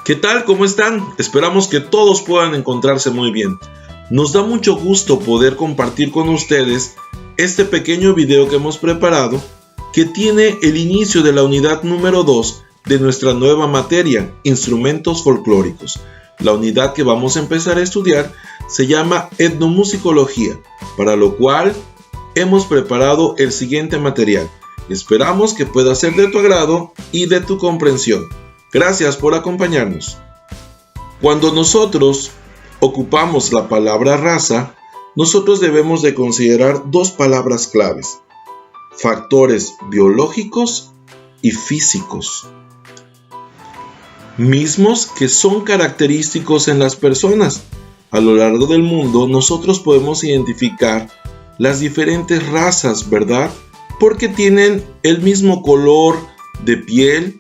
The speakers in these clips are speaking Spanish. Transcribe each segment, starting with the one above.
¿Qué tal? ¿Cómo están? Esperamos que todos puedan encontrarse muy bien. Nos da mucho gusto poder compartir con ustedes este pequeño video que hemos preparado que tiene el inicio de la unidad número 2 de nuestra nueva materia, Instrumentos Folclóricos. La unidad que vamos a empezar a estudiar se llama Etnomusicología, para lo cual hemos preparado el siguiente material. Esperamos que pueda ser de tu agrado y de tu comprensión. Gracias por acompañarnos. Cuando nosotros ocupamos la palabra raza, nosotros debemos de considerar dos palabras claves: factores biológicos y físicos, mismos que son característicos en las personas. A lo largo del mundo nosotros podemos identificar las diferentes razas, ¿verdad? Porque tienen el mismo color de piel,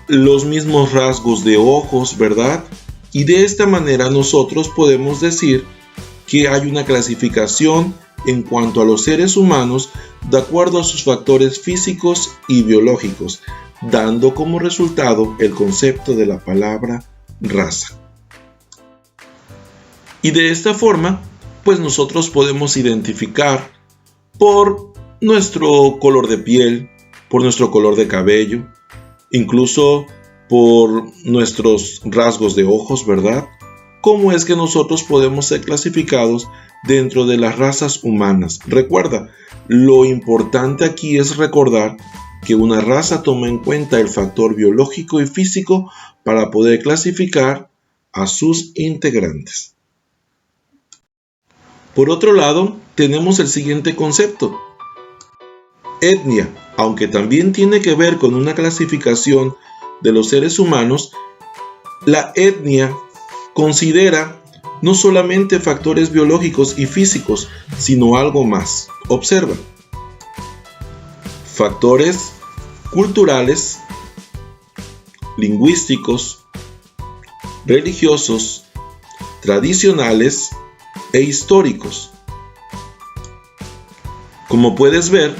los mismos rasgos de ojos, ¿verdad? Y de esta manera nosotros podemos decir que hay una clasificación en cuanto a los seres humanos de acuerdo a sus factores físicos y biológicos, dando como resultado el concepto de la palabra raza. Y de esta forma, pues nosotros podemos identificar por nuestro color de piel, por nuestro color de cabello, incluso por nuestros rasgos de ojos, ¿verdad? ¿Cómo es que nosotros podemos ser clasificados dentro de las razas humanas? Recuerda, lo importante aquí es recordar que una raza toma en cuenta el factor biológico y físico para poder clasificar a sus integrantes. Por otro lado, tenemos el siguiente concepto: etnia. Aunque también tiene que ver con una clasificación de los seres humanos, la etnia considera no solamente factores biológicos y físicos, sino algo más. Observa: factores culturales, lingüísticos, religiosos, tradicionales e históricos. Como puedes ver,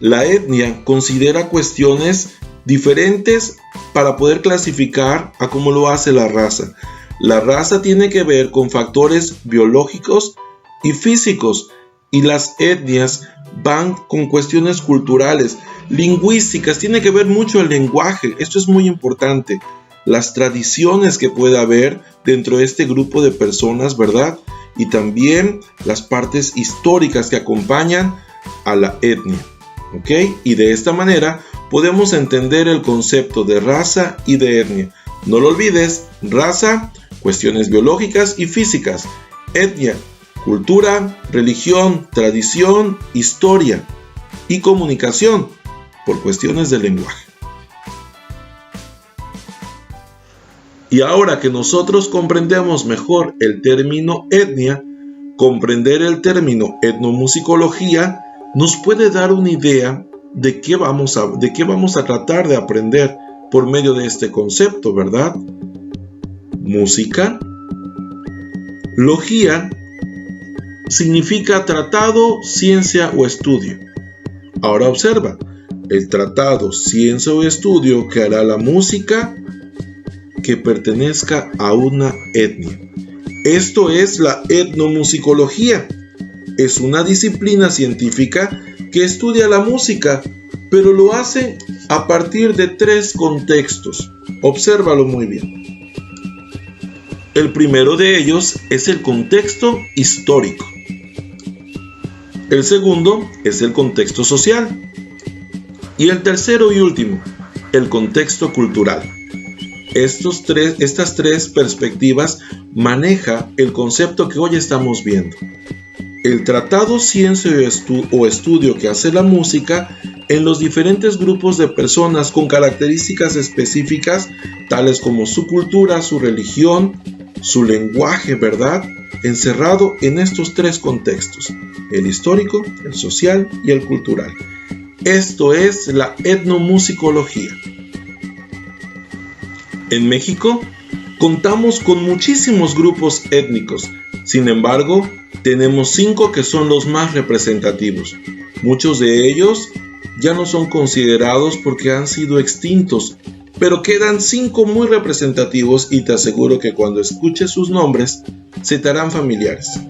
la etnia considera cuestiones diferentes para poder clasificar a cómo lo hace la raza. La raza tiene que ver con factores biológicos y físicos, y las etnias van con cuestiones culturales, lingüísticas. Tiene que ver mucho el lenguaje. Esto es muy importante. Las tradiciones que pueda haber dentro de este grupo de personas, ¿verdad? Y también las partes históricas que acompañan a la etnia. ¿Ok? Y de esta manera podemos entender el concepto de raza y de etnia. No lo olvides: raza, cuestiones biológicas y físicas; etnia, cultura, religión, tradición, historia y comunicación, por cuestiones de lenguaje. Y ahora que nosotros comprendemos mejor el término etnia, comprender el término etnomusicología nos puede dar una idea de qué vamos a tratar de aprender por medio de este concepto, ¿verdad? Música. Logía significa tratado, ciencia o estudio. Ahora observa: el tratado, ciencia o estudio que hará la música que pertenezca a una etnia. Esto es la etnomusicología. Es una disciplina científica que estudia la música, pero lo hace a partir de tres contextos. Obsérvalo muy bien. El primero de ellos es el contexto histórico. El segundo es el contexto social. Y el tercero y último, el contexto cultural. Estas tres perspectivas maneja el concepto que hoy estamos viendo. El tratado, ciencia o estudio que hace la música en los diferentes grupos de personas con características específicas, tales como su cultura, su religión, su lenguaje, ¿verdad? Encerrado en estos tres contextos: el histórico, el social y el cultural. Esto es la etnomusicología. En México contamos con muchísimos grupos étnicos. Sin embargo, tenemos 5 que son los más representativos. Muchos de ellos ya no son considerados porque han sido extintos pero quedan 5 muy representativos y te aseguro que cuando escuches sus nombres se te harán familiares.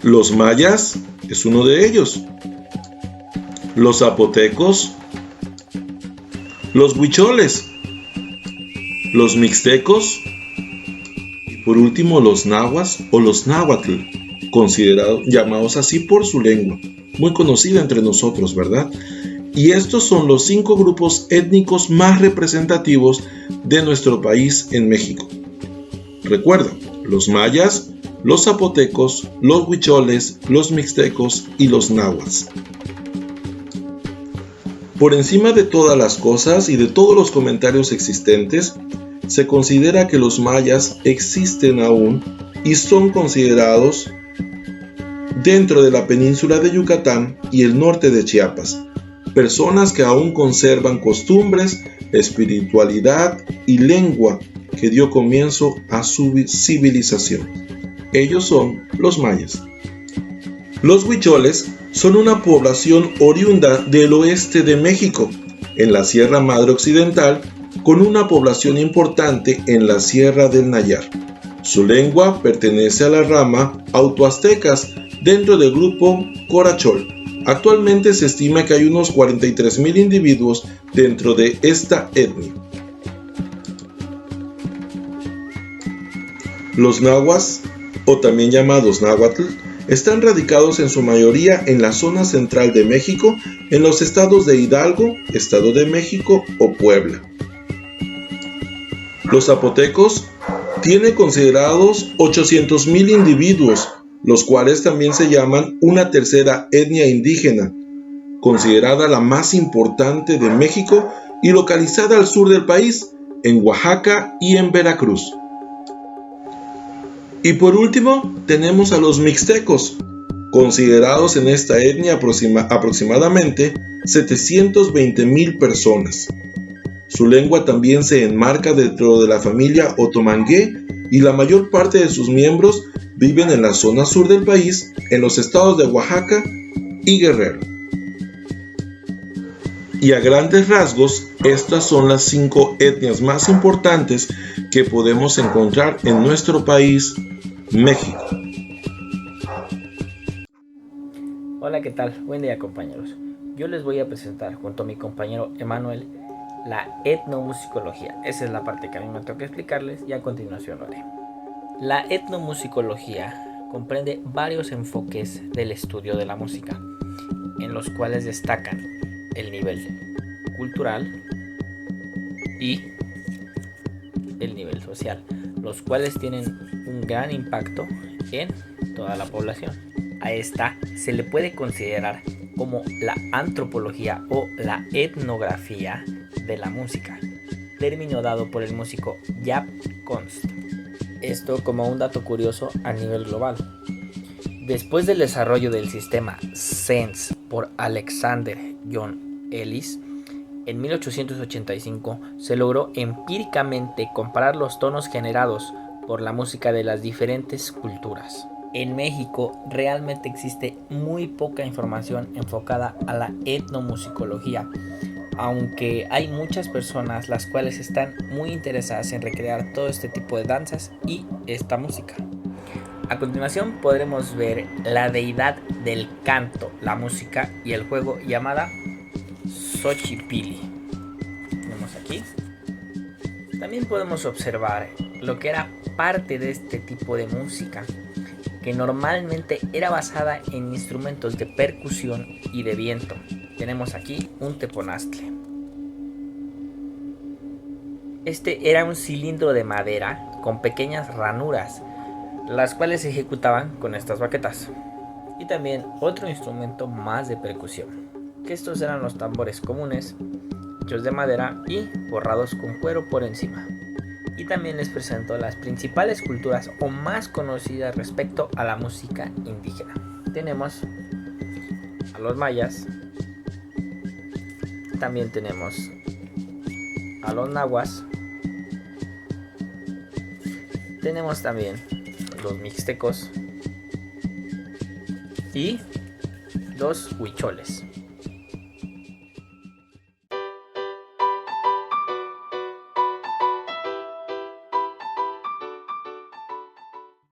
Los mayas es uno de ellos. Los zapotecos, los huicholes, los mixtecos y por último los nahuas o los náhuatl, llamados así por su lengua, muy conocida entre nosotros, ¿verdad? Y estos son los 5 grupos étnicos más representativos de nuestro país en México. Recuerda, los mayas, los zapotecos, los huicholes, los mixtecos y los nahuas. Por encima de todas las cosas y de todos los comentarios existentes, se considera que los mayas existen aún y son considerados dentro de la península de Yucatán y el norte de Chiapas, personas que aún conservan costumbres, espiritualidad y lengua que dio comienzo a su civilización. Ellos son los mayas. Los huicholes son una población oriunda del oeste de México, en la Sierra Madre Occidental, con una población importante en la Sierra del Nayar. Su lengua pertenece a la rama autoaztecas dentro del grupo Corachol. Actualmente se estima que hay unos 43,000 individuos dentro de esta etnia. Los nahuas, o también llamados náhuatl, están radicados en su mayoría en la zona central de México, en los estados de Hidalgo, Estado de México o Puebla. Los zapotecos tienen considerados 800,000 individuos, los cuales también se llaman una tercera etnia indígena, considerada la más importante de México y localizada al sur del país, en Oaxaca y en Veracruz. Y por último, tenemos a los mixtecos, considerados en esta etnia aproximadamente 720,000 personas. Su lengua también se enmarca dentro de la familia otomangué y la mayor parte de sus miembros viven en la zona sur del país, en los estados de Oaxaca y Guerrero. Y a grandes rasgos, estas son las 5 etnias más importantes que podemos encontrar en nuestro país, México. Hola, ¿qué tal? Buen día, compañeros. Yo les voy a presentar junto a mi compañero Emanuel la etnomusicología. Esa es la parte que a mí me toca explicarles y a continuación lo haré. La etnomusicología comprende varios enfoques del estudio de la música, en los cuales destacan el nivel cultural y el nivel social, los cuales tienen un gran impacto en toda la población. A esta se le puede considerar como la antropología o la etnografía de la música, término dado por el músico Jaap Konst. Esto como un dato curioso a nivel global. Después del desarrollo del sistema SENS por Alexander John Ellis, en 1885 se logró empíricamente comparar los tonos generados por la música de las diferentes culturas. En México realmente existe muy poca información enfocada a la etnomusicología, aunque hay muchas personas las cuales están muy interesadas en recrear todo este tipo de danzas y esta música. A continuación podremos ver la deidad del canto, la música y el juego llamada Xochipilli. Tenemos aquí. También podemos observar lo que era parte de este tipo de música, que normalmente era basada en instrumentos de percusión y de viento. Tenemos aquí un teponaztle. Este era un cilindro de madera con pequeñas ranuras, las cuales se ejecutaban con estas baquetas. Y también otro instrumento más de percusión, que estos eran los tambores comunes, hechos de madera y forrados con cuero por encima. Y también les presento las principales culturas o más conocidas respecto a la música indígena. Tenemos a los mayas, también tenemos a los nahuas, tenemos también los mixtecos y los huicholes.